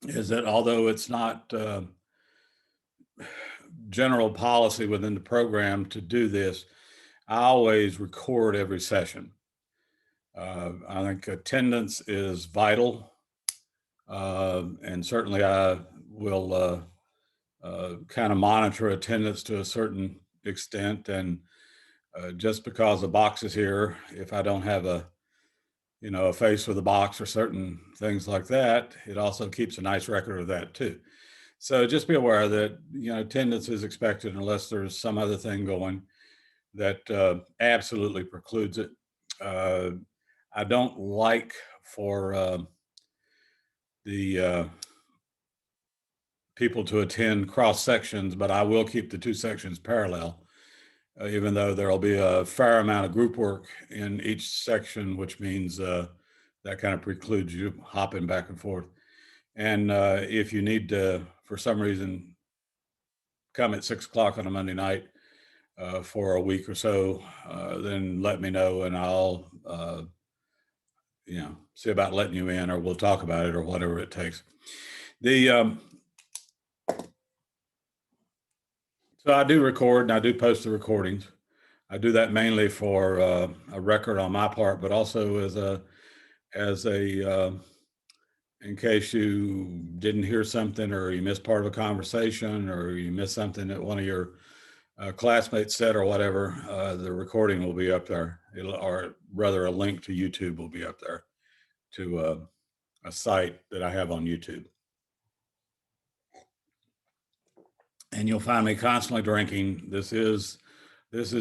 is that although it's not general policy within the program to do this, I always record every session. I think attendance is vital, and certainly I will kind of monitor attendance to a certain extent. And just because a box is here, if I don't have a face with a box or certain things like that, it also keeps a nice record of that too. So just be aware that attendance is expected unless there's some other thing going that absolutely precludes it. Uh, I don't like for the people to attend cross sections, but I will keep the two sections parallel, even though there'll be a fair amount of group work in each section, which means that kind of precludes you hopping back and forth. And if you need to, for some reason, come at 6 o'clock on a Monday night for a week or so, then let me know and I'll, see about letting you in, or we'll talk about it, or whatever it takes. So I do record and I do post the recordings. I do that mainly for a record on my part, but also as a in case you didn't hear something, or you missed part of a conversation, or you missed something that one of your classmates said or whatever, the recording will be up there. Or rather, a link to YouTube will be up there to a site that I have on YouTube. And you'll find me constantly drinking. This is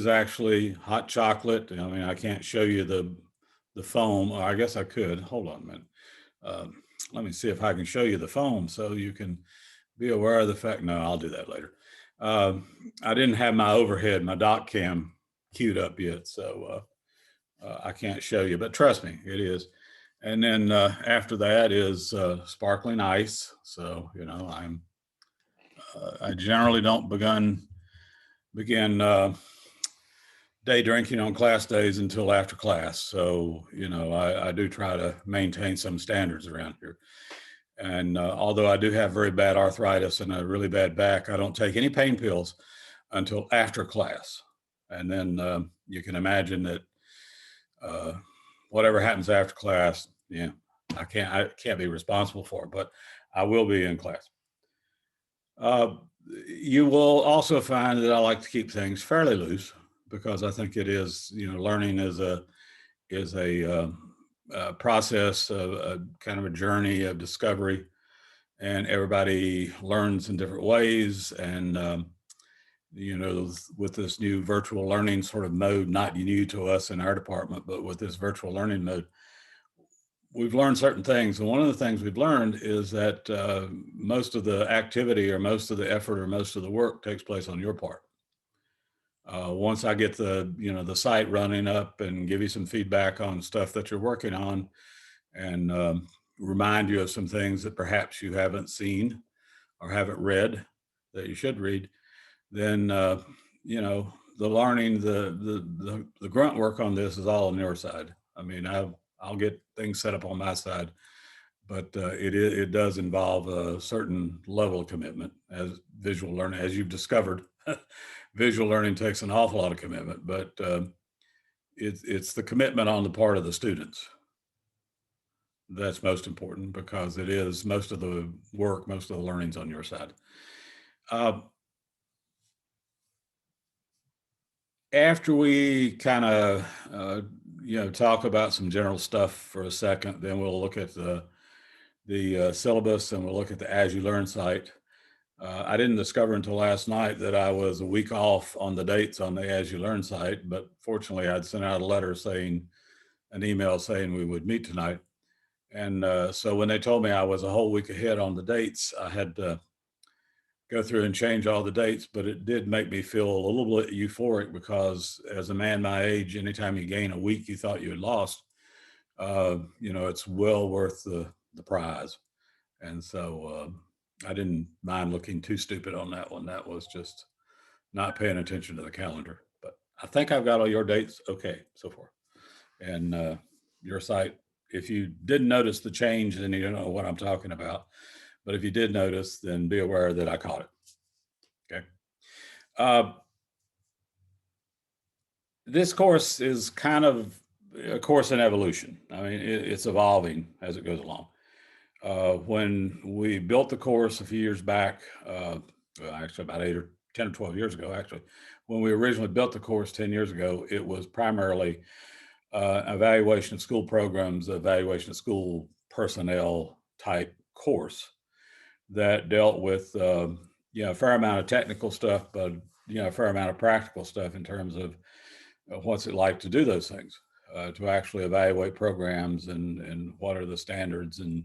actually hot chocolate. I mean, I can't show you the foam. Or I guess I could. Hold on a minute. Let me see if I can show you the foam so you can be aware of the fact. No, I'll do that later. I didn't have my overhead, my doc cam queued up yet, so I can't show you, but trust me, it is. And then after that is sparkling ice. So, I generally don't begin day drinking on class days until after class. So, I do try to maintain some standards around here. And although I do have very bad arthritis and a really bad back, I don't take any pain pills until after class. And then you can imagine that whatever happens after class, I can't be responsible for it, but I will be in class. You will also find that I like to keep things fairly loose, because I think it is, learning is a process, a kind of a journey of discovery, and everybody learns in different ways. And with this new virtual learning sort of mode, not new to us in our department, but with this virtual learning mode, we've learned certain things. And one of the things we've learned is that most of the activity, or most of the effort, or most of the work takes place on your part. Once I get the site running up and give you some feedback on stuff that you're working on, and remind you of some things that perhaps you haven't seen or haven't read that you should read, then the learning, the grunt work on this is all on your side. I mean, I'll get things set up on my side, but it does involve a certain level of commitment as visual learning, as you've discovered. Visual learning takes an awful lot of commitment, but it's the commitment on the part of the students that's most important, because it is most of the work, most of the learning's on your side. After we kind of talk about some general stuff for a second, then we'll look at the syllabus, and we'll look at the As You Learn site. I didn't discover until last night that I was a week off on the dates on the As You Learn site, but fortunately I'd sent out a letter an email saying we would meet tonight. And so when they told me I was a whole week ahead on the dates, I had to go through and change all the dates, but it did make me feel a little bit euphoric, because as a man my age, anytime you gain a week you thought you had lost, it's well worth the prize. And so I didn't mind looking too stupid on that one. That was just not paying attention to the calendar. But I think I've got all your dates okay so far. And your site, if you didn't notice the change, then you don't know what I'm talking about. But if you did notice, then be aware that I caught it. Okay. Uh, this course is kind of a course in evolution. I mean, it's evolving as it goes along. When we built the course a few years back, well, actually about 10 or 12 years ago, actually, when we originally built the course 10 years ago, it was primarily evaluation of school programs, evaluation of school personnel type course that dealt with a fair amount of technical stuff, but a fair amount of practical stuff in terms of what's it like to do those things, to actually evaluate programs and what are the standards and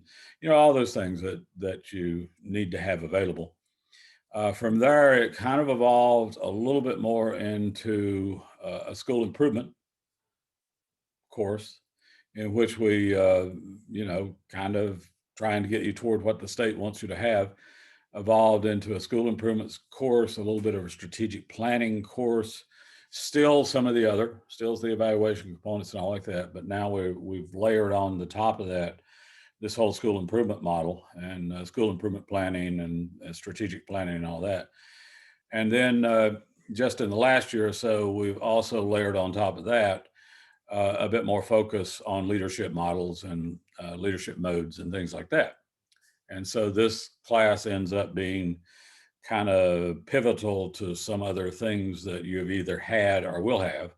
all those things that you need to have available. From there, it kind of evolved a little bit more into a school improvement course in which we, kind of trying to get you toward what the state wants you to have, evolved into a school improvements course, a little bit of a strategic planning course, still the evaluation components and all like that. But now we've layered on the top of that this whole school improvement model and school improvement planning and strategic planning and all that. And then just in the last year or so, we've also layered on top of that a bit more focus on leadership models and leadership modes and things like that. And so this class ends up being kind of pivotal to some other things that you've either had or will have,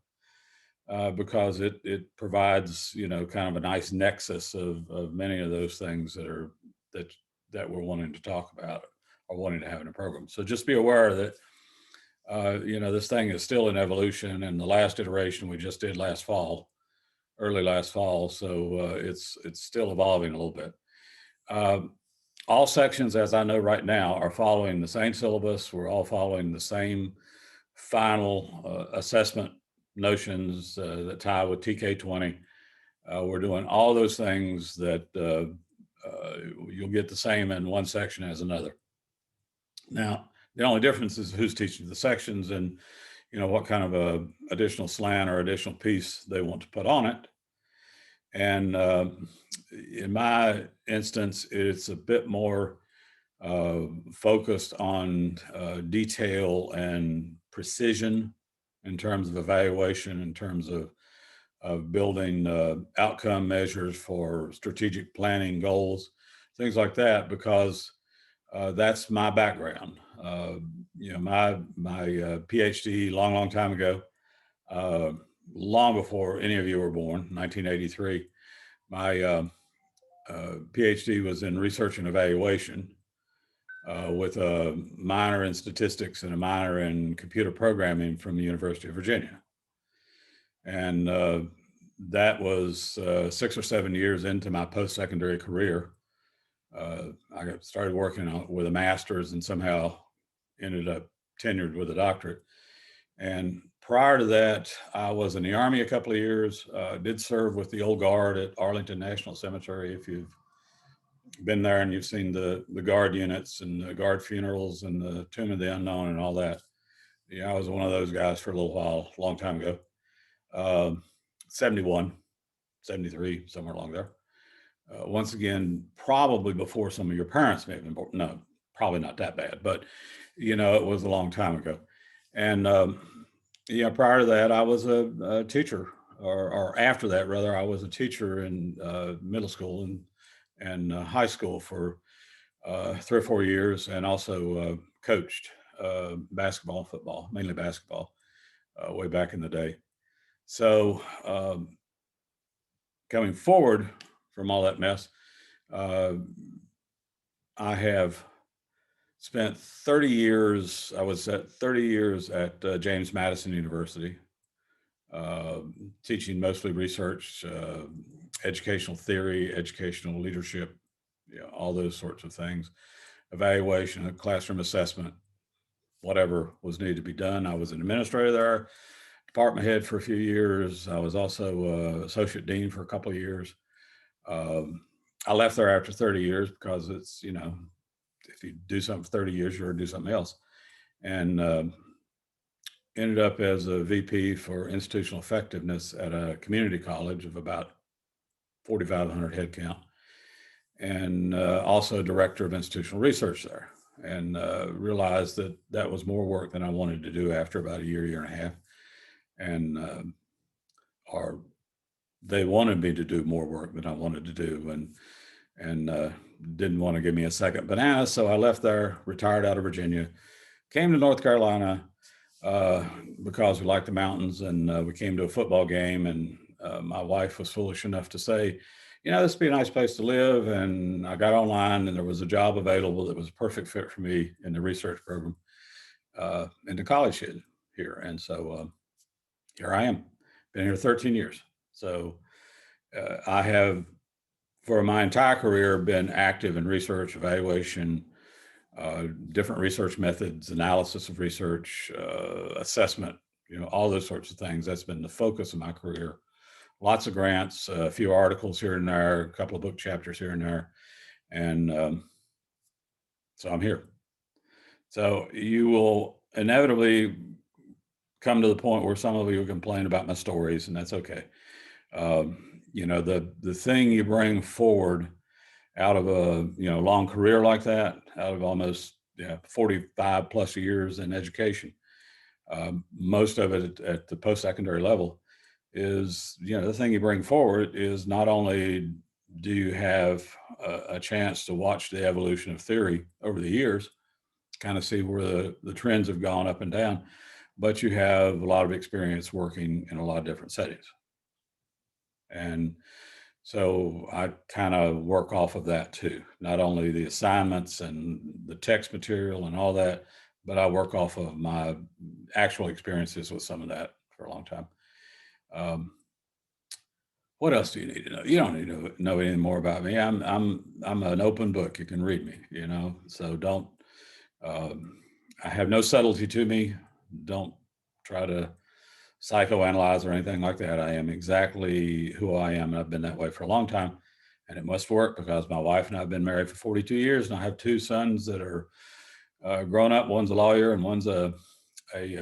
because it provides kind of a nice nexus of many of those things that we're wanting to talk about or wanting to have in a program. So just be aware that this thing is still in evolution, and the last iteration we just did early last fall. So it's still evolving a little bit. All sections, as I know right now, are following the same syllabus. We're all following the same final assessment notions that tie with TK20. We're doing all those things that you'll get the same in one section as another. Now, the only difference is who's teaching the sections and what kind of a additional slant or additional piece they want to put on it. And in my instance, it's a bit more focused on detail and precision in terms of evaluation, in terms of building outcome measures for strategic planning goals, things like that, because that's my background. My PhD long time ago, long before any of you were born, 1983. My PhD was in research and evaluation, with a minor in statistics and a minor in computer programming from the University of Virginia. And that was 6 or 7 years into my post-secondary career. I started working with a master's and somehow ended up tenured with a doctorate. And prior to that, I was in the Army a couple of years, did serve with the Old Guard at Arlington National Cemetery. If you've been there and you've seen the Guard units and the Guard funerals and the Tomb of the Unknown and all that. Yeah, I was one of those guys for a little while, a long time ago. 71, 73, somewhere along there. Once again, probably before some of your parents may have been born. No, probably not that bad, but it was a long time ago. And prior to that, I was a teacher, or after that, rather, I was a teacher in middle school and high school for 3 or 4 years, and also coached basketball and football, mainly basketball, way back in the day. So coming forward from all that mess, I have spent 30 years, I was at 30 years at James Madison University, teaching mostly research, educational theory, educational leadership, all those sorts of things, evaluation, classroom assessment, whatever was needed to be done. I was an administrator there, department head for a few years. I was also associate dean for a couple of years. I left there after 30 years because it's, if you do something for 30 years, you're going to do something else. And ended up as a VP for institutional effectiveness at a community college of about 4,500 head count. and also director of institutional research there, and realized that that was more work than I wanted to do after about a year and a half. And or they wanted me to do more work than I wanted to do, and didn't want to give me a second banana. So I left there, retired out of Virginia, came to North Carolina because we liked the mountains, and we came to a football game, and my wife was foolish enough to say, you know, this would be a nice place to live. And I got online, and there was a job available that was a perfect fit for me in the research program in the college here. And so here I am, been here 13 years. So I have, for my entire career, been active in research, evaluation, different research methods, analysis of research, assessment, you know, all those sorts of things. That's been the focus of my career. Lots of grants, a few articles here and there, a couple of book chapters here and there. And so I'm here. So you will inevitably come to the point where some of you will complain about my stories, and that's okay. You know, the thing you bring forward out of a long career like that, out of almost 45 plus years in education, most of it at the post-secondary level, is the thing you bring forward is not only do you have a chance to watch the evolution of theory over the years, kind of see where the trends have gone up and down, but you have a lot of experience working in a lot of different settings. And so I kind of work off of that too, not only the assignments and the text material and all that, but I work off of my actual experiences with some of that for a long time. What else do you need to know? You don't need to know anything more about me. I'm an open book. You can read me, so don't, I have no subtlety to me. Don't try to psychoanalyze or anything like that. I am exactly who I am. I've been that way for a long time, and it must work because my wife and I have been married for 42 years, and I have two sons that are grown up. One's a lawyer, and one's a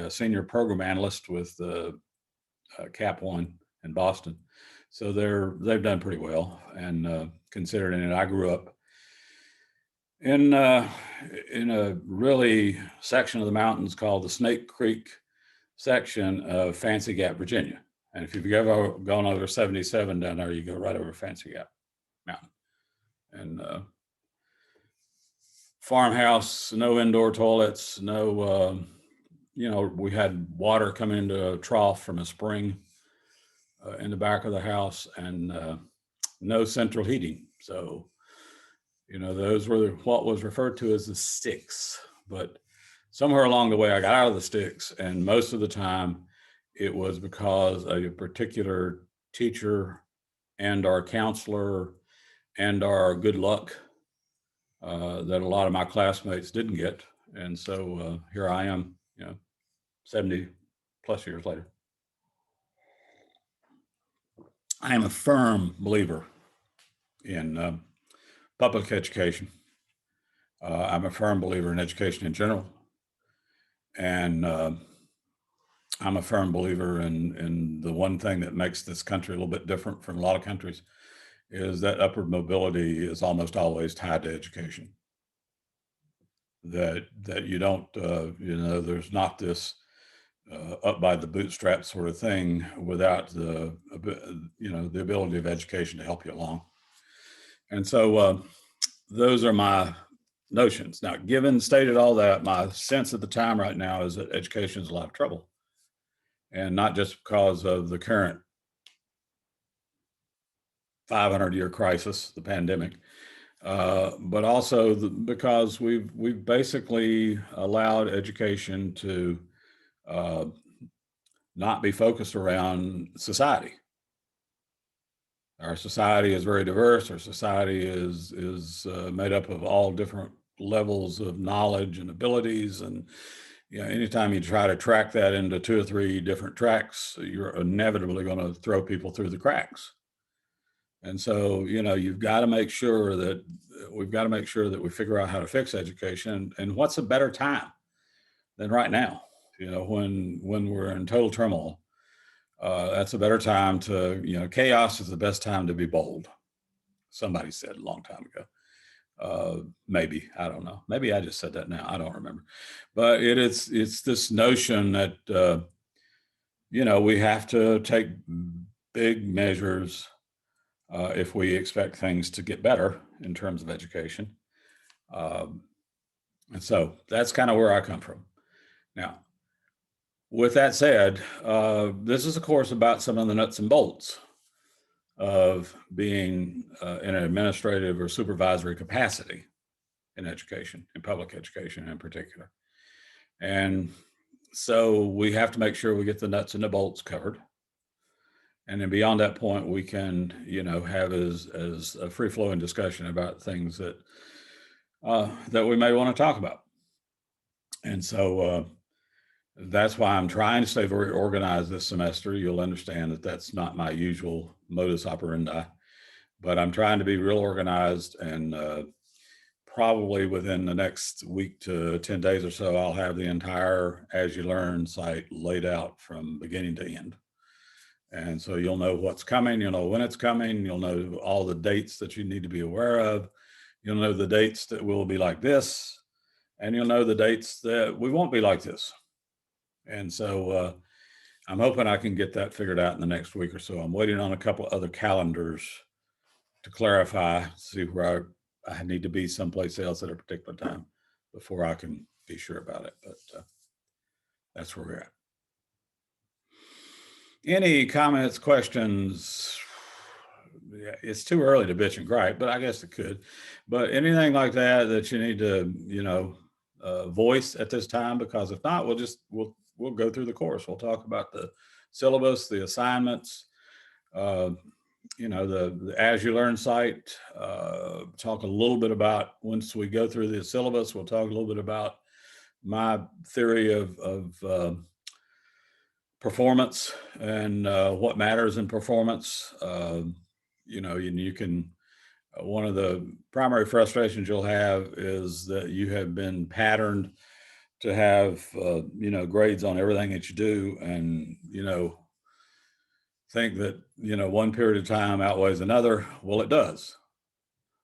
senior program analyst with Cap One in Boston. So they've done pretty well, and considering it, I grew up in a really section of the mountains called the Snake Creek section of Fancy Gap, Virginia. And if you've ever gone over 77 down there, you go right over Fancy Gap Mountain. And farmhouse, no indoor toilets, no, we had water come into a trough from a spring in the back of the house, and no central heating. So, those were what was referred to as the sticks. But somewhere along the way, I got out of the sticks, and most of the time it was because a particular teacher and our counselor and our good luck that a lot of my classmates didn't get. And so here I am, 70 plus years later. I am a firm believer in public education. I'm a firm believer in education in general. And I'm a firm believer in the one thing that makes this country a little bit different from a lot of countries is that upward mobility is almost always tied to education. That you don't, there's not this up by the bootstrap sort of thing without the ability of education to help you along. And so those are my notions. Now, stated all that, my sense at the time right now is that education is a lot of trouble. And not just because of the current 500-year crisis, the pandemic, but also because we've basically allowed education to not be focused around society. Our society is very diverse. Our society is made up of all different levels of knowledge and abilities, and anytime you try to track that into 2 or 3 different tracks, you're inevitably going to throw people through the cracks. And so, we've got to make sure that we figure out how to fix education. And what's a better time than right now? When we're in total turmoil, that's a better time to, chaos is the best time to be bold. Somebody said a long time ago. Maybe, I don't know. Maybe I just said that now. I don't remember. But it's this notion that, we have to take big measures if we expect things to get better in terms of education. And so that's kind of where I come from. Now, with that said, this is a course about some of the nuts and bolts of being in an administrative or supervisory capacity in education, in public education in particular. And so we have to make sure we get the nuts and the bolts covered. And then beyond that point, we can, have as a free-flowing discussion about things that we may want to talk about. And so that's why I'm trying to stay very organized this semester. You'll understand that that's not my usual modus operandi, but I'm trying to be real organized, and probably within the next week to 10 days or so, I'll have the entire As You Learn site laid out from beginning to end. And so you'll know what's coming, you'll know when it's coming, you'll know all the dates that you need to be aware of, you'll know the dates that will be like this, and you'll know the dates that we won't be like this. And so I'm hoping I can get that figured out in the next week or so. I'm waiting on a couple of other calendars to clarify, see where I need to be someplace else at a particular time before I can be sure about it. But that's where we're at. Any comments, questions? Yeah, it's too early to bitch and gripe, but I guess it could. But anything like that you need to, voice at this time, because if not, we'll go through the course. We'll talk about the syllabus, the assignments, the As You Learn site, talk a little bit about, once we go through the syllabus, we'll talk a little bit about my theory of performance and what matters in performance. You can, one of the primary frustrations you'll have is that you have been patterned to have, grades on everything that you do, and, think that, one period of time outweighs another. Well, it does.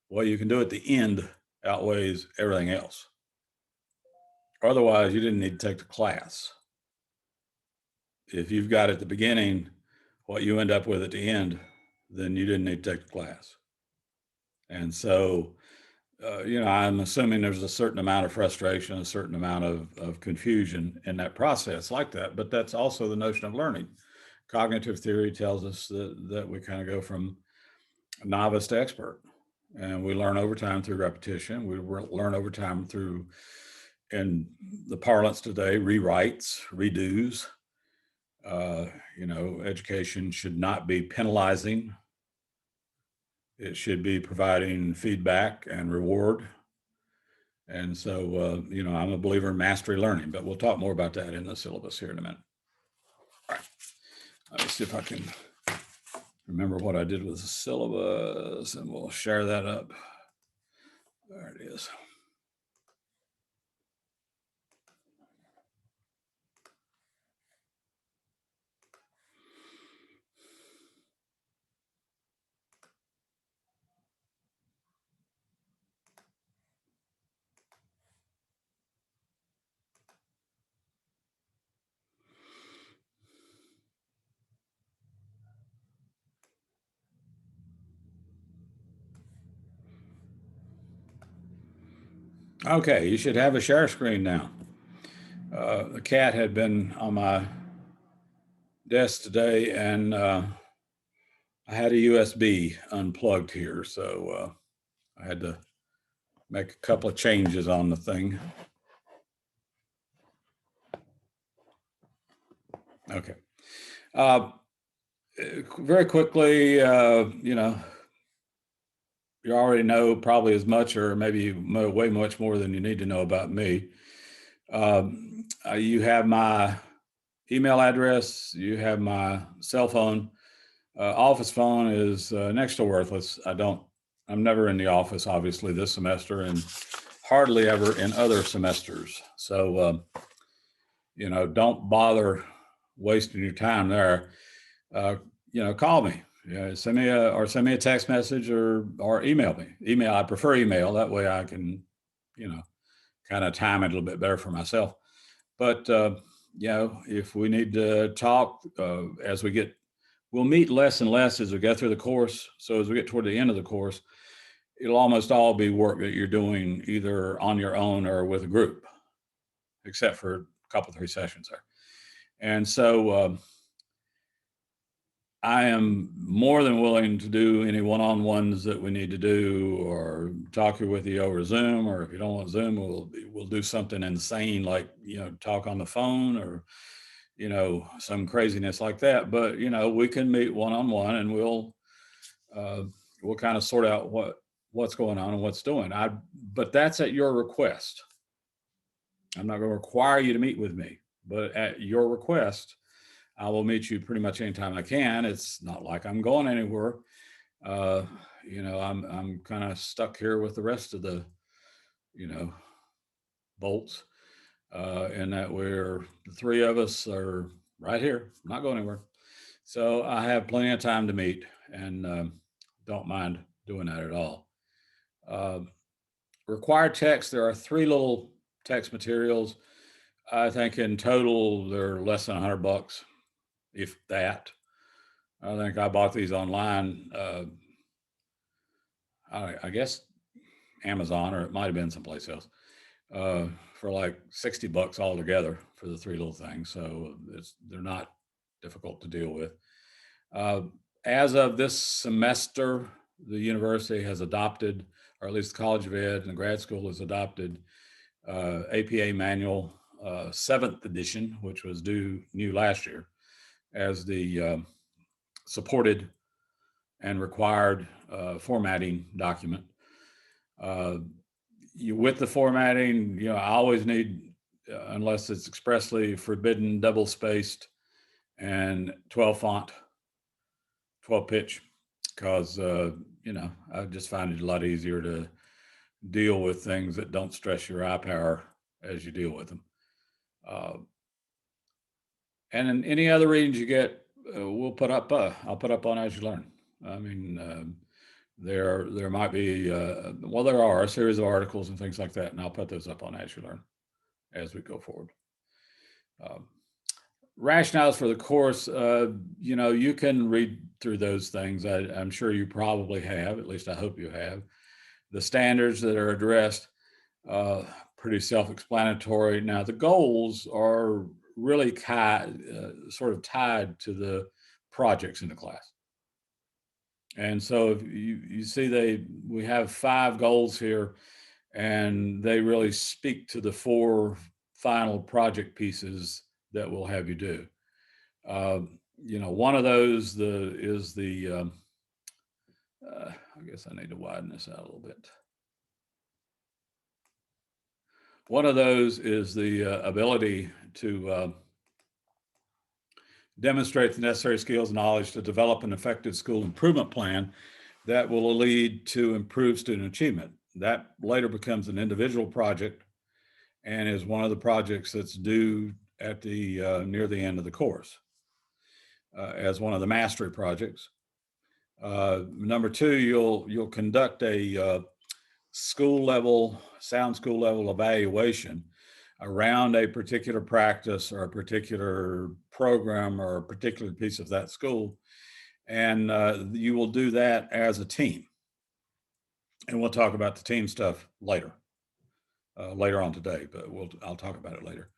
What you can do at the end outweighs everything else. Otherwise, you didn't need to take the class. If you've got at the beginning what you end up with at the end, then you didn't need to take the class. And so, I'm assuming there's a certain amount of frustration, a certain amount of confusion in that process like that, but that's also the notion of learning. Cognitive theory tells us that we kind of go from novice to expert, and we learn over time through repetition. We learn over time through, in the parlance today, rewrites, redos. Education should not be penalizing. It should be providing feedback and reward. And so, I'm a believer in mastery learning, but we'll talk more about that in the syllabus here in a minute. All right. Let me see if I can remember what I did with the syllabus, and we'll share that up. There it is. Okay, you should have a share screen now. The cat had been on my desk today, and I had a USB unplugged here, so I had to make a couple of changes on the thing. Okay. Very quickly, you already know probably as much, or maybe way much more than you need to know about me. You have my email address, you have my cell phone. Office phone is next to worthless. I'm never in the office, obviously, this semester, and hardly ever in other semesters. So, don't bother wasting your time there. Call me Yeah, send me a text message or email me. Email, I prefer email. That way I can, you know, kind of time it a little bit better for myself. But you know, if we need to talk as we get, we'll meet less and less as we go through the course. So as we get toward the end of the course, it'll almost all be work that you're doing either on your own or with a group, except for a couple, 3 sessions there. And so I am more than willing to do any one-on-ones that we need to do, or talk with you over Zoom, or if you don't want Zoom, we'll do something insane like, you know, talk on the phone, or, you know, some craziness like that. But, you know, we can meet one-on-one, and we'll kind of sort out what's going on and what's doing. But that's at your request. I'm not going to require you to meet with me, but at your request, I will meet you pretty much anytime I can. It's not like I'm going anywhere. Uh, you know, I'm kind of stuck here with the rest of the, you know, bolts, and that the three of us are right here, not going anywhere. So I have plenty of time to meet, and don't mind doing that at all. Uh, Required text, there are 3 little text materials. I think in total they're less than $100, if that. I think I bought these online. I guess Amazon, or it might have been someplace else, for like $60 altogether for the 3 little things. So they're not difficult to deal with. As of this semester, the university has adopted, or at least the College of Ed and the grad school has adopted, APA Manual 7th edition, which was new last year, as the supported and required formatting document. With the formatting, you know, I always need, unless it's expressly forbidden, double spaced and 12 font, 12 pitch, because, you know, I just find it a lot easier to deal with things that don't stress your eye power as you deal with them. And in any other readings you get, we'll put up, I'll put up on As You Learn. I mean, there might be, well, there are a series of articles and things like that, and I'll put those up on As You Learn as we go forward. Rationales for the course, you know, you can read through those things. I'm sure you probably have, at least I hope you have. The standards that are addressed, pretty self-explanatory. Now, the goals are really sort of tied to the projects in the class. And so if you see we have 5 goals here, and they really speak to the 4 final project pieces that we'll have you do. You know, one of those is the I guess I need to widen this out a little bit. One of those is the ability to demonstrate the necessary skills and knowledge to develop an effective school improvement plan that will lead to improved student achievement. That later becomes an individual project and is one of the projects that's due at the near the end of the course as one of the mastery projects. Number 2, you'll conduct a sound school level evaluation around a particular practice or a particular program or a particular piece of that school. And you will do that as a team. And we'll talk about the team stuff later on today, but I'll talk about it later.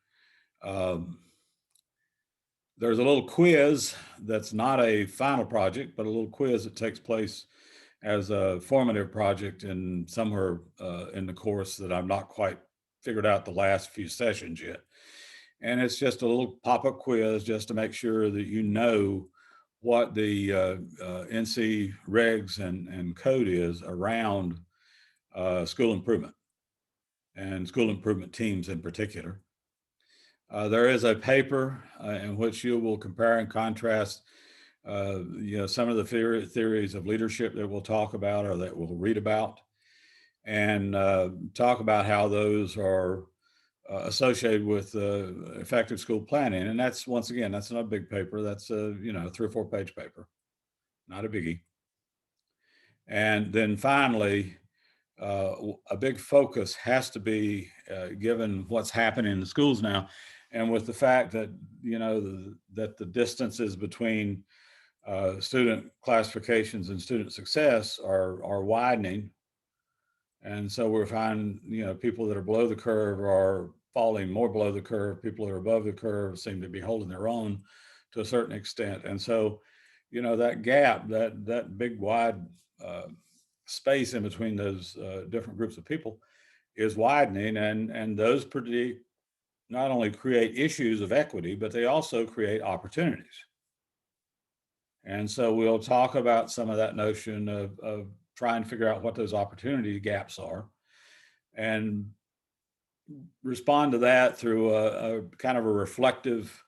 There's a little quiz that's not a final project, but a little quiz that takes place as a formative project somewhere in the course that I've not quite figured out the last few sessions yet. And it's just a little pop-up quiz just to make sure that you know what the NC regs and code is around school improvement and school improvement teams in particular. There is a paper in which you will compare and contrast you know, some of the theories of leadership that we'll talk about or that we'll read about, and talk about how those are associated with effective school planning. And that's, once again, that's not a big paper. That's a, you know, 3 or 4 page paper. not a biggie. And then finally, a big focus has to be given what's happening in the schools now, and with the fact that that the distances between student classifications and student success are widening, and so we're finding people that are below the curve are falling more below the curve. People that are above the curve seem to be holding their own to a certain extent, and so that gap, that big wide space in between those different groups of people is widening, and those not only create issues of equity, but they also create opportunities. And so we'll talk about some of that notion of trying to figure out what those opportunity gaps are and respond to that through a kind of a reflective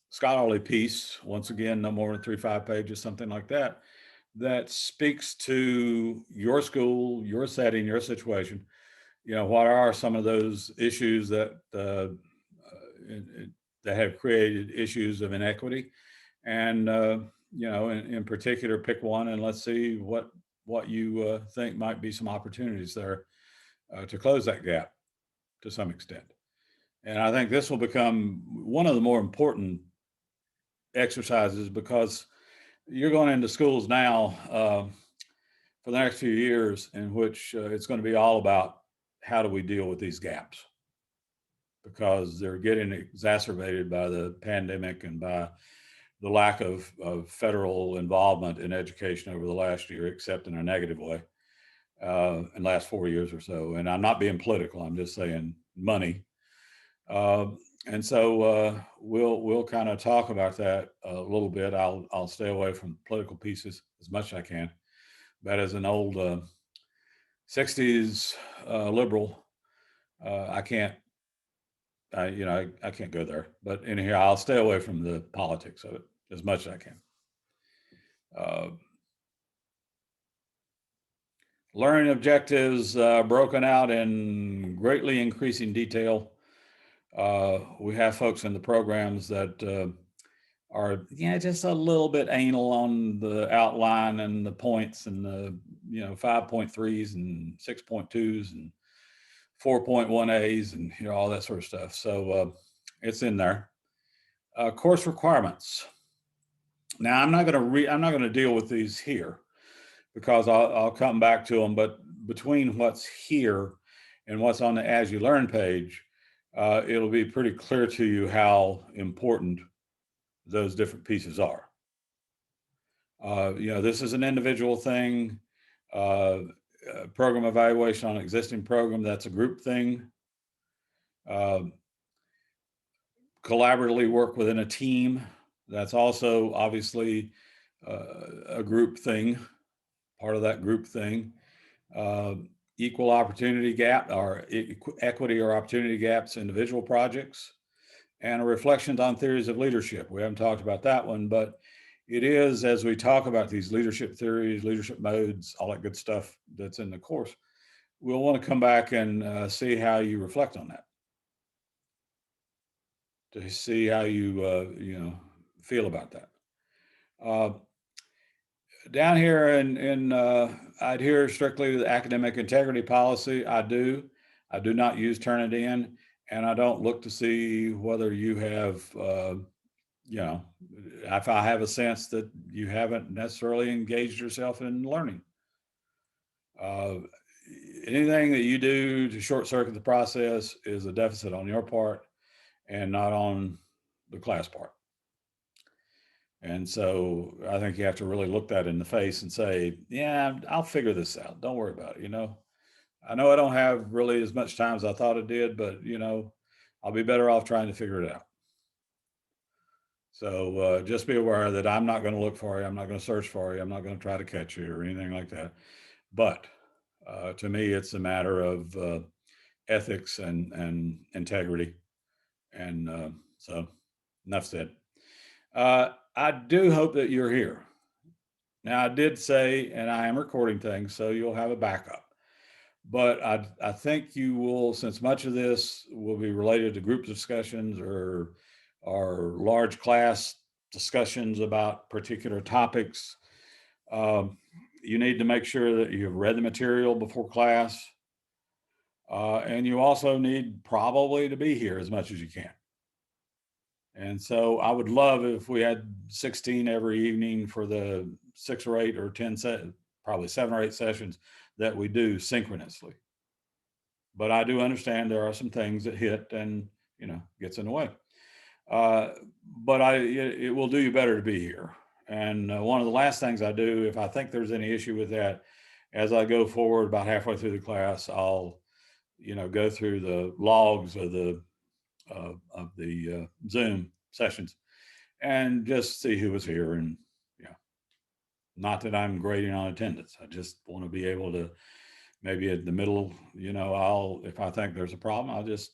scholarly piece, once again, no more than 3-5 pages, something like that, that speaks to your school, your setting, your situation. What are some of those issues that that have created issues of inequity, and in particular, pick one and let's see what you think might be some opportunities there to close that gap to some extent. And I think this will become one of the more important exercises, because you're going into schools now for the next few years in which it's going to be all about how do we deal with these gaps, because they're getting exacerbated by the pandemic and by the lack of federal involvement in education over the last year, except in a negative way, in the last 4 years or so. And I'm not being political, I'm just saying money. And so we'll kind of talk about that a little bit. I'll stay away from political pieces as much as I can. But as an old 60s liberal, I can't, I can't go there. But anyhow, I'll stay away from the politics of it as much as I can. Learning objectives broken out in greatly increasing detail. We have folks in the programs that are just a little bit anal on the outline and the points and the 5.3s and 6.2s and 4.1As and all that sort of stuff. So it's in there. Course requirements. Now I'm not going to deal with these here, because I'll come back to them. But between what's here and what's on the As You Learn page, it'll be pretty clear to you how important those different pieces are. This is an individual thing. Program evaluation on existing program, that's a group thing. Collaboratively work within a team, that's also obviously a group thing, part of that group thing. Equal opportunity gap or equity or opportunity gaps, individual projects, and a reflections on theories of leadership. We haven't talked about that one, but it is, as we talk about these leadership theories, leadership modes, all that good stuff that's in the course, we'll want to come back and see how you reflect on that, to see how you feel about that. Down here in I adhere strictly to the academic integrity policy. I do not use Turnitin, and I don't look to see whether you have, if I have a sense that you haven't necessarily engaged yourself in learning. Anything that you do to short circuit the process is a deficit on your part and not on the class part. And so I think you have to really look that in the face and say, yeah, I'll figure this out. Don't worry about it. I know I don't have really as much time as I thought I did, but I'll be better off trying to figure it out. So just be aware that I'm not going to look for you. I'm not going to search for you. I'm not going to try to catch you or anything like that. But to me, it's a matter of ethics and integrity. And so enough said. I do hope that you're here. Now, I did say, and I am recording things, so you'll have a backup. But I think you will, since much of this will be related to group discussions or large class discussions about particular topics. You need to make sure that you've read the material before class. And you also need probably to be here as much as you can. And so I would love if we had 16 every evening for the 6 or 8 or 10, probably 7 or 8 sessions that we do synchronously. But I do understand there are some things that hit and, gets in the way. But it will do you better to be here. And one of the last things I do, if I think there's any issue with that, as I go forward about halfway through the class, I'll, go through the logs of the Zoom sessions and just see who was here. And not that I'm grading on attendance. I just want to be able to maybe at the middle, if I think there's a problem, I'll just,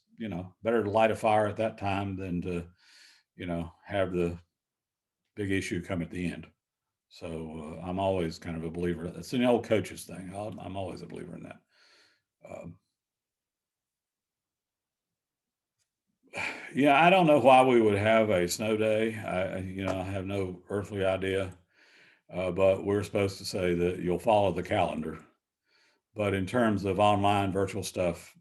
better to light a fire at that time than to, have the big issue come at the end. So I'm always kind of a believer. It's an old coach's thing. I'm always a believer in that. Yeah, I don't know why we would have a snow day. I have no earthly idea. But we're supposed to say that you'll follow the calendar. But in terms of online virtual stuff,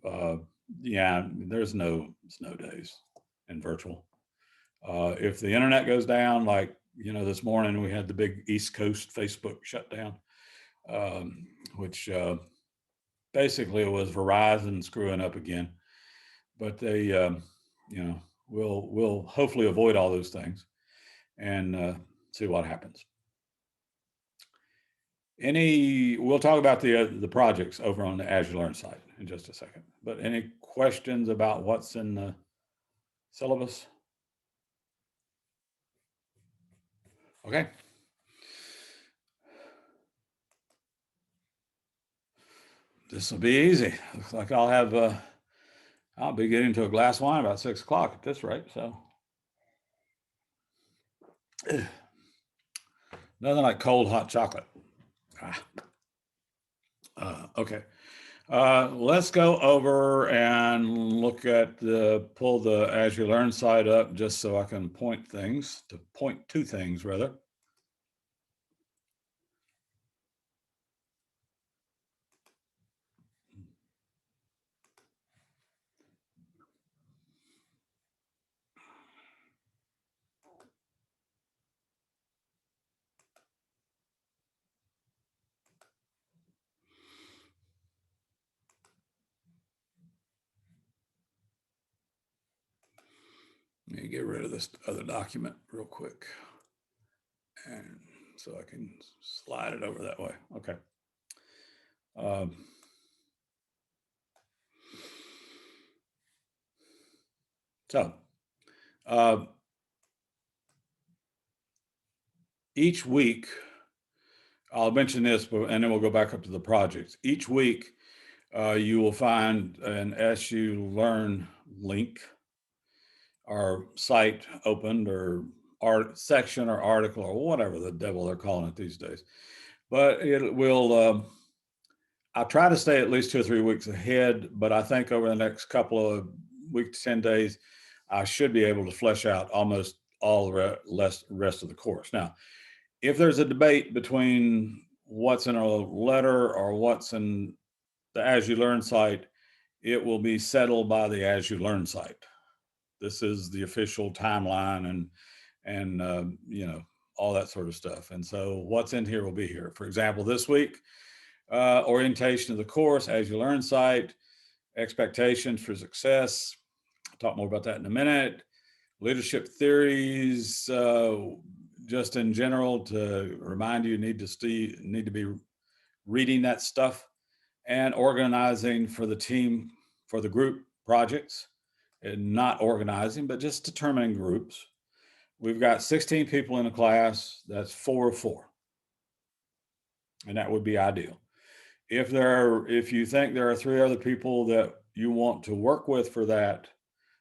there's no snow days in virtual. If the internet goes down, like, this morning we had the big East Coast Facebook shutdown, which basically was Verizon screwing up again. But they, we'll hopefully avoid all those things and see what happens. We'll talk about the projects over on the Azure Learn site in just a second. But any questions about what's in the syllabus? Okay. This will be easy. Looks like I'll be getting to a glass of wine about 6 o'clock at this rate. So nothing like cold hot chocolate. Okay. Let's go over and look at pull the Azure Learn site up just so I can point to things rather. Let me get rid of this other document real quick. And so I can slide it over that way. Okay. Each week, I'll mention this, and then we'll go back up to the projects. Each week, you will find an SU Learn link or site opened or section or article or whatever the devil they're calling it these days. But it will, I'll try to stay at least 2 or 3 weeks ahead, but I think over the next couple of weeks, 10 days, I should be able to flesh out almost all the rest of the course. Now, if there's a debate between what's in a letter or what's in the Azure Learn site, it will be settled by the Azure Learn site. This is the official timeline and all that sort of stuff. And so what's in here will be here. For example, this week, orientation of the course, Azure Learn site, expectations for success. I'll talk more about that in a minute. Leadership theories, just in general, to remind you need to be reading that stuff, and organizing for the team, for the group projects, and not organizing, but just determining groups. We've got 16 people in a class. That's 4 of 4, and that would be ideal. If you think there are 3 other people that you want to work with for that,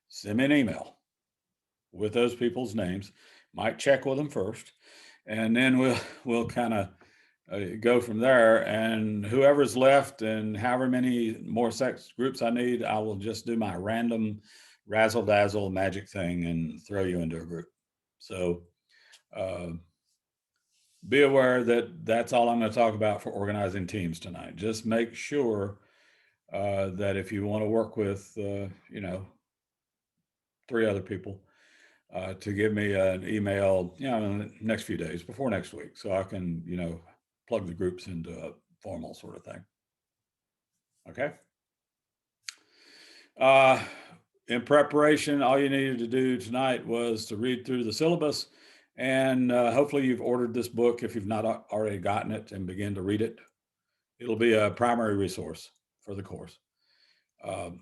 send me an email with those people's names. Might check with them first, and then we'll kind of go from there. And whoever's left and however many more sex groups I need, I will just do my random razzle dazzle magic thing and throw you into a group. So be aware that that's all I'm going to talk about for organizing teams tonight. Just make sure that if you want to work with, 3 other people, to give me an email, in the next few days before next week, so I can, plug the groups into a formal sort of thing. Okay. In preparation, all you needed to do tonight was to read through the syllabus, and hopefully you've ordered this book if you've not already gotten it, and begin to read it. It'll be a primary resource for the course. Let's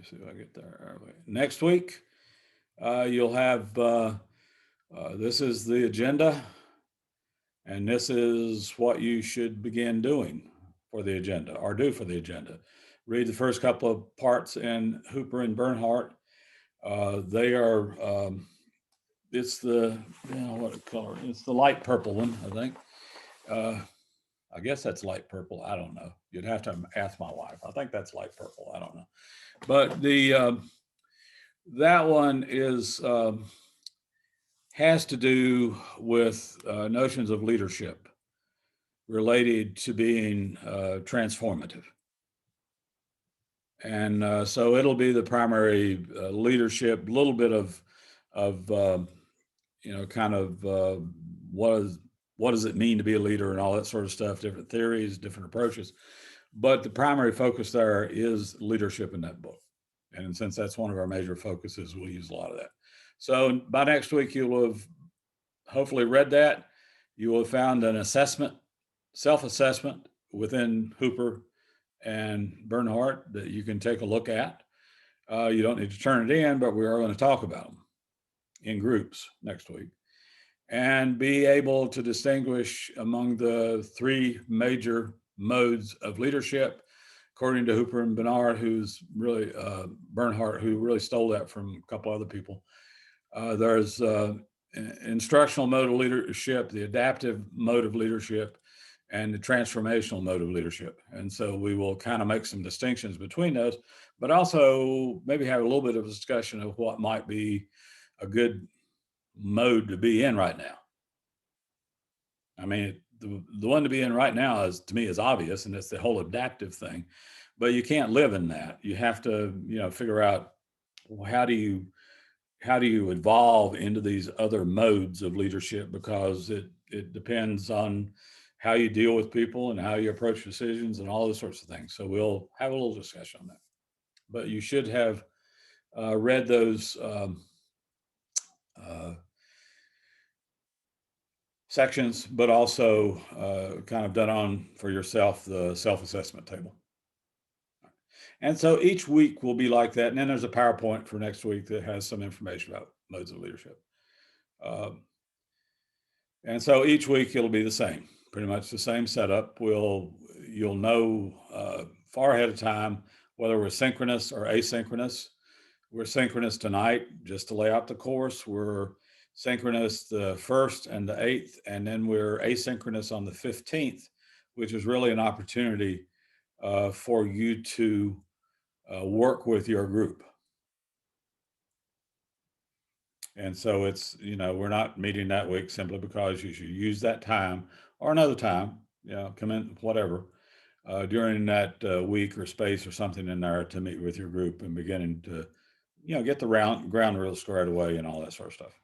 see if I get there. Next week, you'll have, this is the agenda, and this is what you should begin doing for the agenda, or do for the agenda. Read the first couple of parts in Hooper and Bernhardt. They are, it's the, what color? It's the light purple one, I think. I guess that's light purple. I don't know. You'd have to ask my wife. I think that's light purple. I don't know. But that one is, has to do with notions of leadership related to being transformative. And so it'll be the primary leadership, a little bit of what does it mean to be a leader and all that sort of stuff, different theories, different approaches. But the primary focus there is leadership in that book. And since that's one of our major focuses, we'll use a lot of that. So by next week, you will have hopefully read that. You will have found an assessment, self-assessment within Hooper and Bernhardt that you can take a look at. You don't need to turn it in, but we are going to talk about them in groups next week, and be able to distinguish among the 3 major modes of leadership, according to Hooper and Bernhardt, who's really Bernhardt, who really stole that from a couple other people. There's instructional mode of leadership, the adaptive mode of leadership, and the transformational mode of leadership. And so we will kind of make some distinctions between those, but also maybe have a little bit of a discussion of what might be a good mode to be in right now. I mean, the one to be in right now is, to me, is obvious, and it's the whole adaptive thing, but you can't live in that. You have to, figure out, how do you evolve into these other modes of leadership, because it depends on how you deal with people and how you approach decisions and all those sorts of things. So we'll have a little discussion on that, but you should have read those sections, but also kind of done on for yourself the self-assessment table. And so each week will be like that. And then there's a PowerPoint for next week that has some information about modes of leadership. And so each week it'll be the same, pretty much the same setup. You'll know far ahead of time whether we're synchronous or asynchronous. We're synchronous tonight, just to lay out the course. We're synchronous the 1st and the 8th, and then we're asynchronous on the 15th, which is really an opportunity for you to work with your group. And so it's, we're not meeting that week simply because you should use that time or another time, come in, whatever, during that week or space or something in there to meet with your group and beginning to, get the ground rules squared away and all that sort of stuff.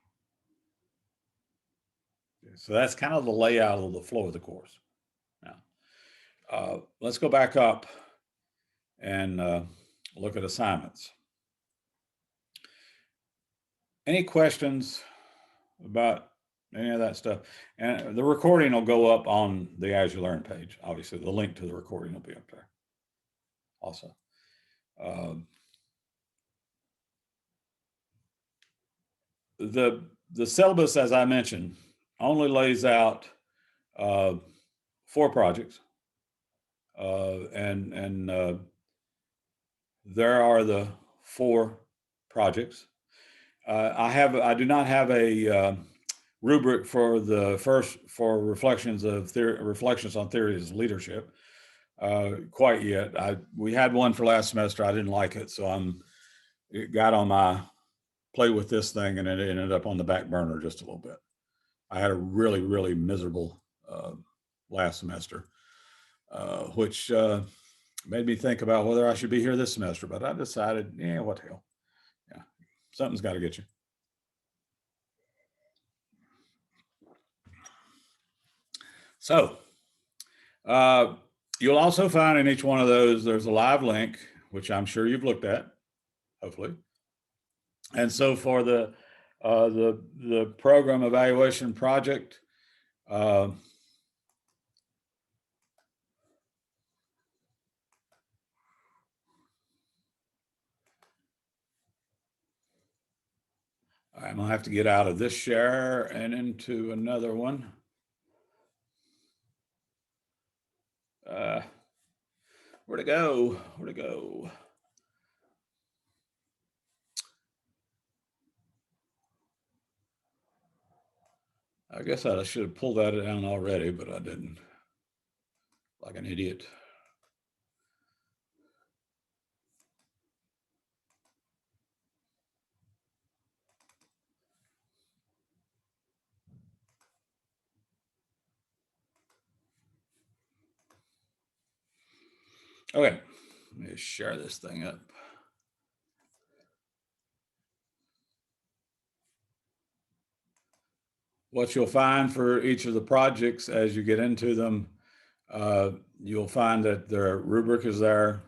So that's kind of the layout of the flow of the course. Now, let's go back up and look at assignments. Any questions about any of that stuff? And the recording will go up on the As You Learn page. Obviously, the link to the recording will be up there also. The syllabus, as I mentioned, only lays out 4 projects, and there are the 4 projects. I do not have a rubric for the for reflections on theories of leadership quite yet. We had one for last semester. I didn't like it, so I'm it got on my play with this thing, and it ended up on the back burner just a little bit. I had a really, really miserable last semester, which made me think about whether I should be here this semester. But I decided, yeah, what the hell? Yeah, something's got to get you. So you'll also find in each one of those, there's a live link, which I'm sure you've looked at, hopefully. And so for the program evaluation project, I'm gonna have to get out of this share and into another one. Where'd it go? Where'd it go? I guess I should have pulled that down already, but I didn't. Like an idiot. Okay, let me share this thing up. What you'll find for each of the projects as you get into them, you'll find that the rubric is there.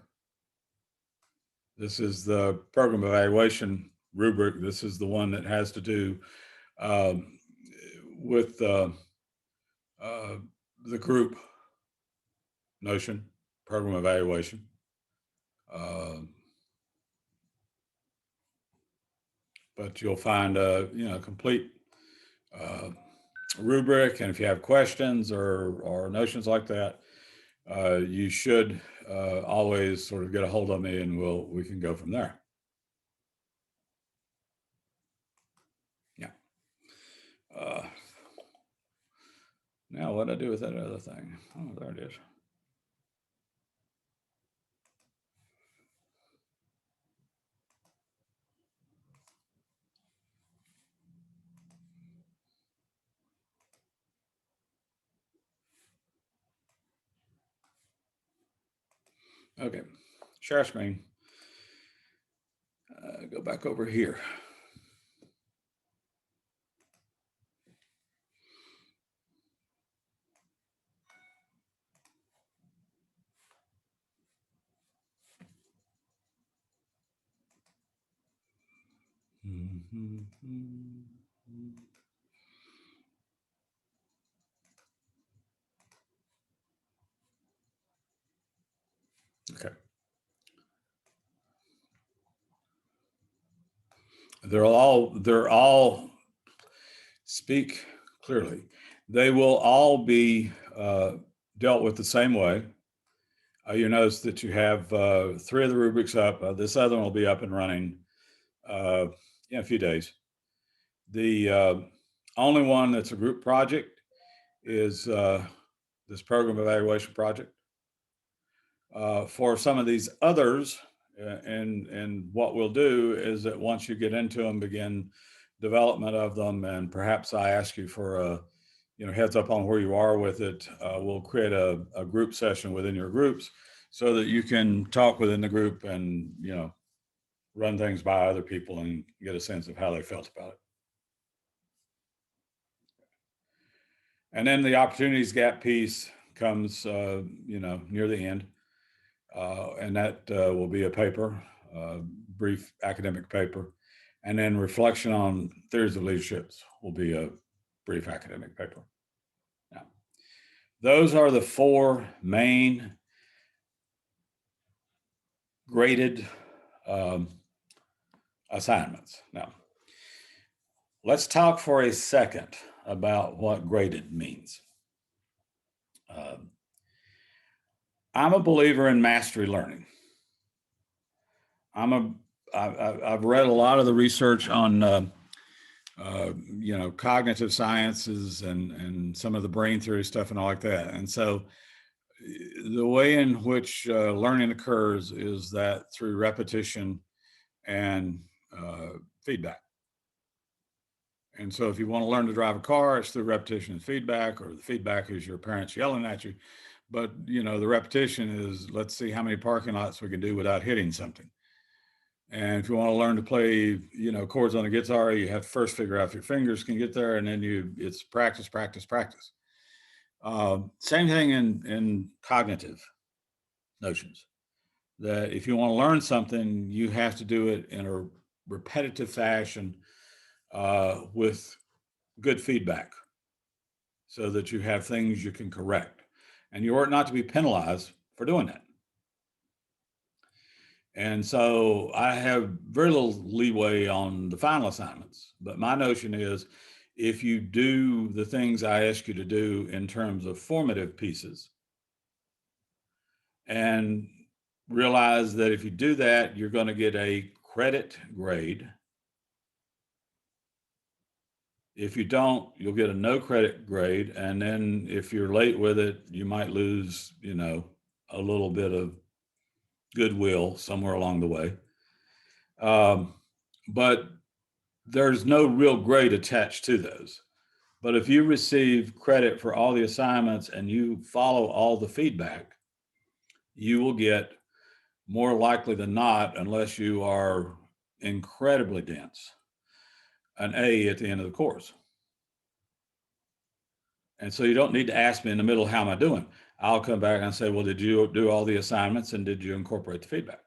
This is the program evaluation rubric. This is the one that has to do with the group notion, program evaluation. But you'll find a complete rubric, and if you have questions or notions like that, you should always sort of get a hold of me, and we can go from there. Yeah. Now what do I do with that other thing? Oh, there it is. Okay, share screen. Go back over here. Okay. They're all speak clearly. They will all be dealt with the same way. You notice that you have 3 of the rubrics up. This other one will be up and running in a few days. The only one that's a group project is this program evaluation project. For some of these others, and what we'll do is that once you get into them, begin development of them, and perhaps I ask you for a heads up on where you are with it. We'll create a group session within your groups so that you can talk within the group and run things by other people and get a sense of how they felt about it. And then the opportunities gap piece comes near the end, and that will be a paper, brief academic paper, and then reflection on theories of leaderships will be a brief academic paper. Now, those are the 4 main graded assignments. Now, let's talk for a second about what graded means. I'm a believer in mastery learning. I've read a lot of the research on cognitive sciences and some of the brain theory stuff and all like that. And so the way in which learning occurs is that through repetition and feedback. And so if you want to learn to drive a car, it's through repetition and feedback, or the feedback is your parents yelling at you. But, you know, the repetition is, let's see how many parking lots we can do without hitting something. And if you want to learn to play, you know, chords on a guitar, you have to first figure out if your fingers can get there, and then it's practice, practice, practice. Same thing in cognitive notions, that if you want to learn something, you have to do it in a repetitive fashion with good feedback, so that you have things you can correct. And you ought not to be penalized for doing that. And so I have very little leeway on the final assignments, but my notion is, if you do the things I ask you to do in terms of formative pieces, and realize that if you do that, you're going to get a credit grade. If you don't, you'll get a no credit grade. And then if you're late with it, you might lose, you know, a little bit of goodwill somewhere along the way. But there's no real grade attached to those. But if you receive credit for all the assignments and you follow all the feedback, you will get, more likely than not, unless you are incredibly dense, an A at the end of the course. And so you don't need to ask me in the middle, how am I doing? I'll come back and say, well, did you do all the assignments and did you incorporate the feedback?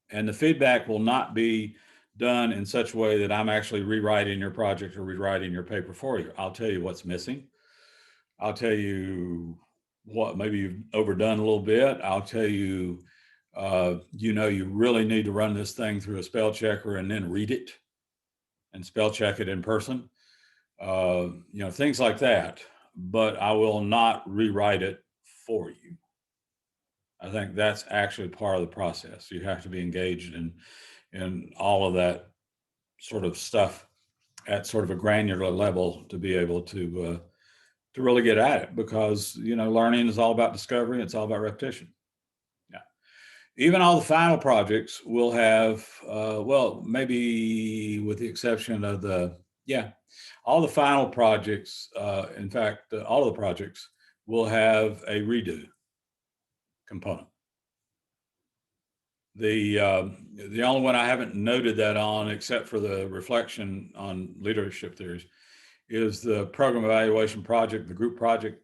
And the feedback will not be done in such a way that I'm actually rewriting your project or rewriting your paper for you. I'll tell you what's missing. I'll tell you what maybe you've overdone a little bit. I'll tell you, you know, you really need to run this thing through a spell checker and then read it and spell check it in person. You know, things like that. But I will not rewrite it for you. I think that's actually part of the process. You have to be engaged in all of that sort of stuff at sort of a granular level to be able to really get at it, because, you know, learning is all about discovery. It's all about repetition. Yeah. Even all the final projects will have, well, maybe with the exception of all the final projects, in fact, all of the projects will have a redo component. The only one I haven't noted that on, except for the reflection on leadership theories, is the program evaluation project, the group project.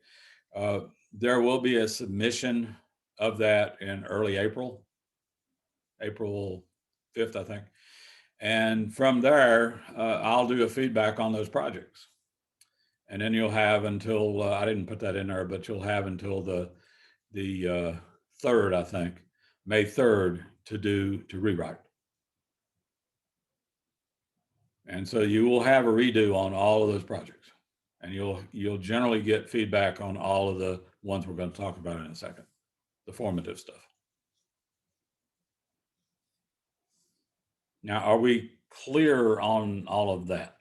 There will be a submission of that in early April 5th, I think. And from there, I'll do a feedback on those projects. And then you'll have until, I didn't put that in there, but you'll have until the 3rd, I think, May 3rd, to rewrite. And so you will have a redo on all of those projects, and you'll generally get feedback on all of the ones we're going to talk about in a second, the formative stuff. Now, are we clear on all of that?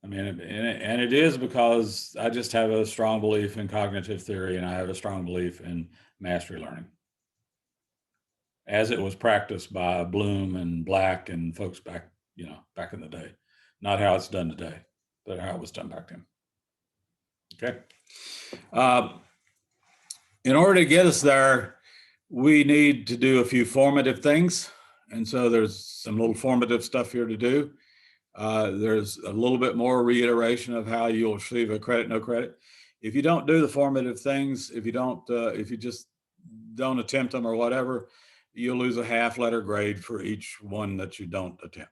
I mean, and it is because I just have a strong belief in cognitive theory, and I have a strong belief in mastery learning, as it was practiced by Bloom and Black and folks back in the day. Not how it's done today, but how it was done back then. Okay. In order to get us there, we need to do a few formative things. And so there's some little formative stuff here to do. There's a little bit more reiteration of how you'll receive a credit, no credit. If you don't do the formative things, if you just don't attempt them or whatever, you'll lose a half letter grade for each one that you don't attempt.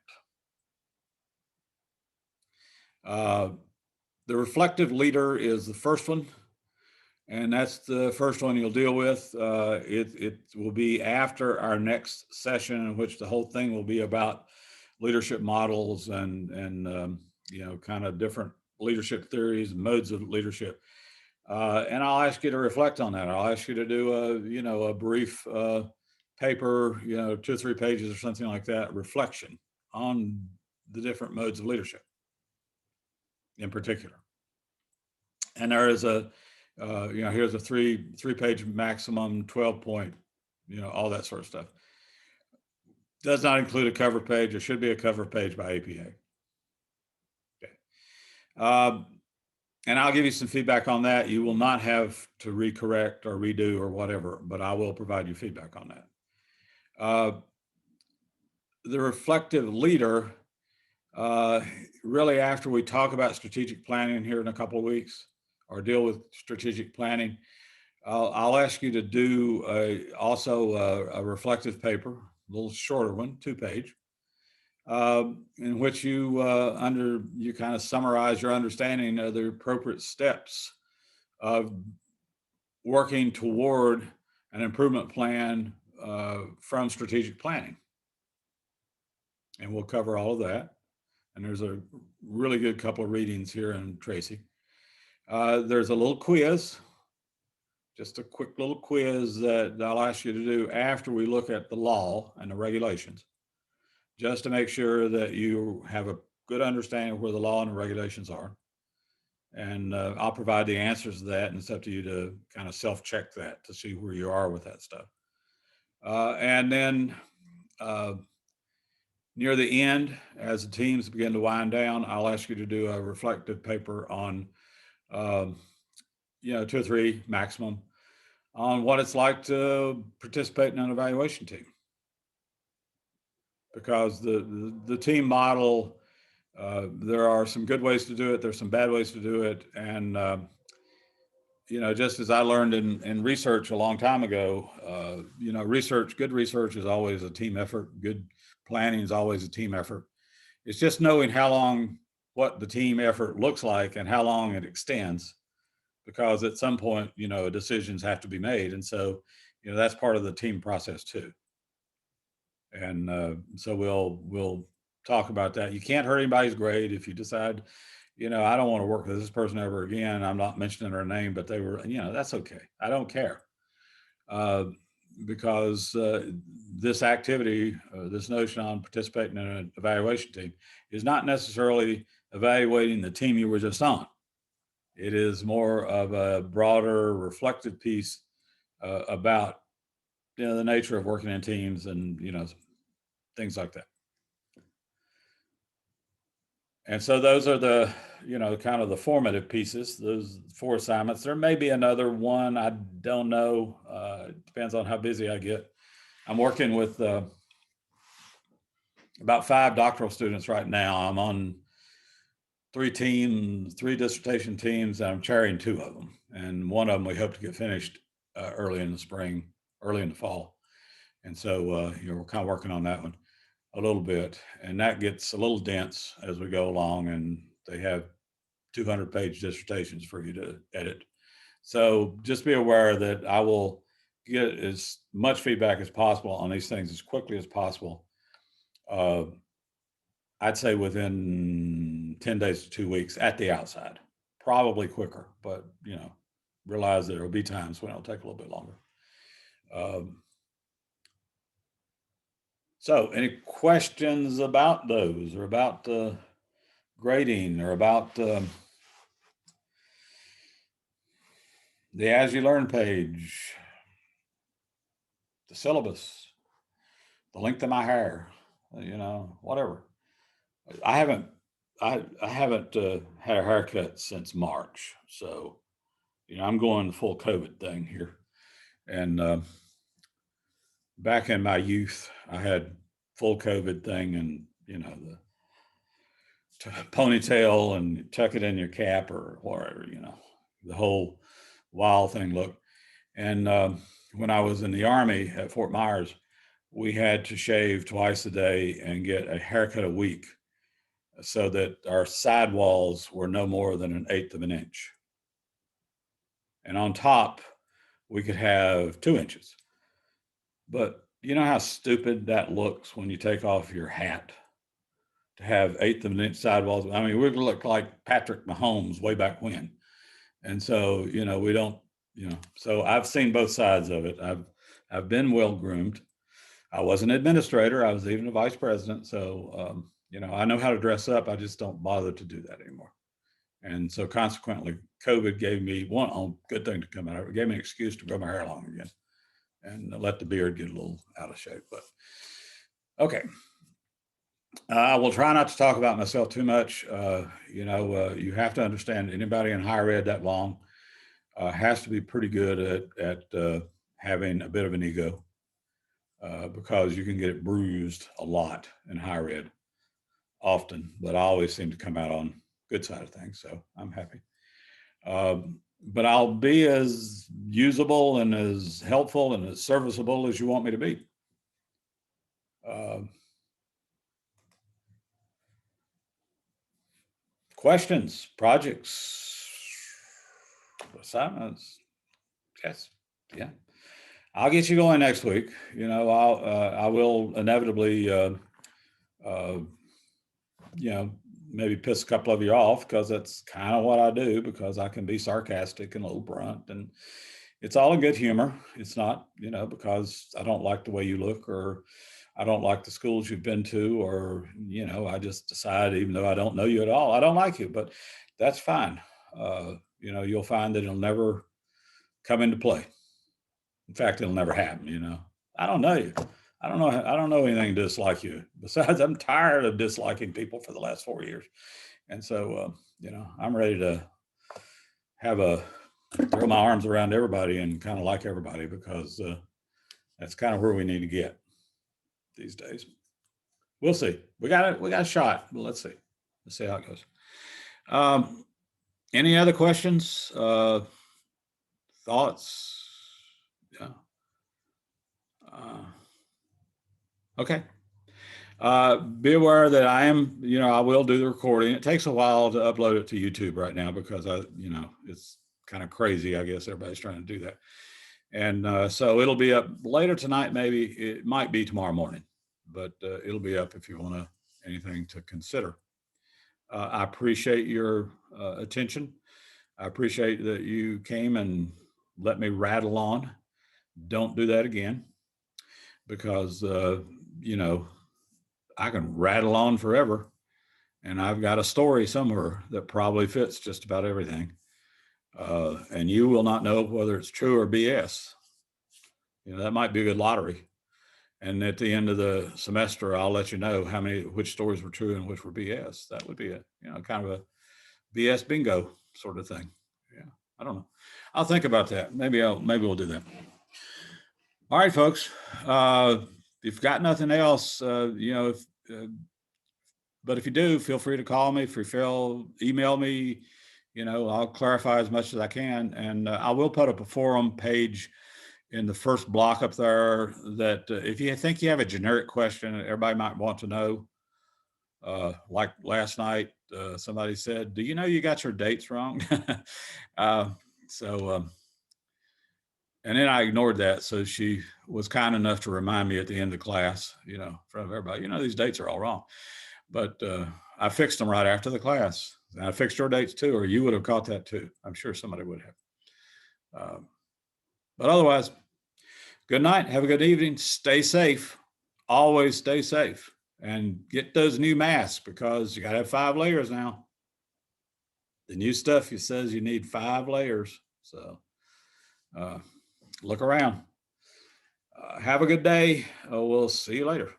The reflective leader is the first one, and that's the first one you'll deal with. It will be after our next session, in which the whole thing will be about leadership models and kind of different leadership theories and modes of leadership. And I'll ask you to reflect on that. I'll ask you to do a brief paper, 2 or 3 pages or something like that, reflection on the different modes of leadership in particular. And there is here's a 3-page maximum 12-point all that sort of stuff. Does not include a cover page. There should be a cover page by APA. Okay. And I'll give you some feedback on that. You will not have to recorrect or redo or whatever, but I will provide you feedback on that. The reflective leader, really after we talk about strategic planning here in a couple of weeks or deal with strategic planning, I'll ask you to do also a reflective paper, a little shorter one, 2-page, in which you kind of summarize your understanding of the appropriate steps of working toward an improvement plan from strategic planning. And we'll cover all of that. And there's a really good couple of readings here in Tracy. There's a little quiz, just a quick little quiz that I'll ask you to do after we look at the law and the regulations, just to make sure that you have a good understanding of where the law and the regulations are. And I'll provide the answers to that, and it's up to you to kind of self-check that to see where you are with that stuff. And then near the end, as the teams begin to wind down, I'll ask you to do a reflective paper on, 2 or 3 maximum, on what it's like to participate in an evaluation team. Because the team model, there are some good ways to do it. There's some bad ways to do it. And, just as I learned in research a long time ago, good research is always a team effort. Good planning is always a team effort. It's just knowing what the team effort looks like and how long it extends, because at some point, decisions have to be made. And so, that's part of the team process too. And so we'll talk about that. You can't hurt anybody's grade if you decide, I don't want to work with this person ever again. I'm not mentioning her name, but they were, that's okay. I don't care. Because this activity, this notion on participating in an evaluation team is not necessarily evaluating the team you were just on. It is more of a broader reflective piece about, the nature of working in teams and, things like that. And so those are the, kind of the formative pieces, those 4 assignments. There may be another one, I don't know. It depends on how busy I get. I'm working with about 5 doctoral students right now. I'm on 3 dissertation teams, and I'm chairing 2 of them. And one of them we hope to get finished early in the spring, early in the fall. And so, we're kind of working on that one a little bit, and that gets a little dense as we go along, and they have 200-page dissertations for you to edit. So just be aware that I will get as much feedback as possible on these things as quickly as possible. I'd say within 10 days to 2 weeks at the outside, probably quicker, but realize there will be times when it'll take a little bit longer. So any questions about those, or about grading, or about the As You Learn page, the syllabus, the length of my hair, whatever. I haven't had a haircut since March. So, I'm going the full COVID thing here. And back in my youth, I had full COVID thing, and, the ponytail and tuck it in your cap or whatever, the whole wild thing look. And when I was in the Army at Fort Myers, we had to shave twice a day and get a haircut a week, so that our sidewalls were no more than 1/8 of an inch. And on top, we could have 2 inches. But you know how stupid that looks when you take off your hat to have 1/8 of an inch sidewalls? I mean, we would look like Patrick Mahomes way back when. And so, we don't, so I've seen both sides of it. I've been well groomed. I was an administrator. I was even a vice president. So, I know how to dress up. I just don't bother to do that anymore. And so consequently, COVID gave me one good thing to come out of it. It gave me an excuse to grow my hair long again. and let the beard get a little out of shape. But okay. I will try not to talk about myself too much. You have to understand, anybody in higher ed that long has to be pretty good at having a bit of an ego, because you can get it bruised a lot in higher ed often, but I always seem to come out on good side of things, so I'm happy. But I'll be as usable and as helpful and as serviceable as you want me to be. Questions, projects, assignments? Yes, yeah. I'll get you going next week. I will inevitably, maybe piss a couple of you off, because that's kind of what I do, because I can be sarcastic and a little brunt, and it's all in good humor. It's not, because I don't like the way you look, or I don't like the schools you've been to, or, I just decide, even though I don't know you at all, I don't like you, but that's fine. You'll find that it'll never come into play. In fact, it'll never happen. I don't know you. I don't know anything to dislike you. Besides, I'm tired of disliking people for the last 4 years. And so, I'm ready to throw my arms around everybody and kind of like everybody, because that's kind of where we need to get these days. We'll see. We got a shot, but let's see. Let's see how it goes. Any other questions? Thoughts? Yeah. Okay. Be aware that I will do the recording. It takes a while to upload it to YouTube right now, because it's kind of crazy. I guess everybody's trying to do that. And so it'll be up later tonight. Maybe it might be tomorrow morning, but it'll be up if you want anything to consider. I appreciate your attention. I appreciate that you came and let me rattle on. Don't do that again, because, I can rattle on forever, and I've got a story somewhere that probably fits just about everything. And you will not know whether it's true or BS. That might be a good lottery. And at the end of the semester, I'll let you know which stories were true and which were BS. That would be kind of a BS bingo sort of thing. Yeah, I don't know. I'll think about that. Maybe we'll do that. All right, folks. If you've got nothing else, but if you do, feel free to call me. If you feel, email me. I'll clarify as much as I can, and I will put up a forum page in the first block up there that if you think you have a generic question that everybody might want to know, like last night, somebody said, "Do you know you got your dates wrong?" And then I ignored that. So she was kind enough to remind me at the end of class, in front of everybody, these dates are all wrong. But I fixed them right after the class. And I fixed your dates too, or you would have caught that too. I'm sure somebody would have. But otherwise, good night. Have a good evening. Stay safe. Always stay safe. And get those new masks, because you got to have 5 layers now. The new stuff says you need 5 layers. So look around. Have a good day. We'll see you later.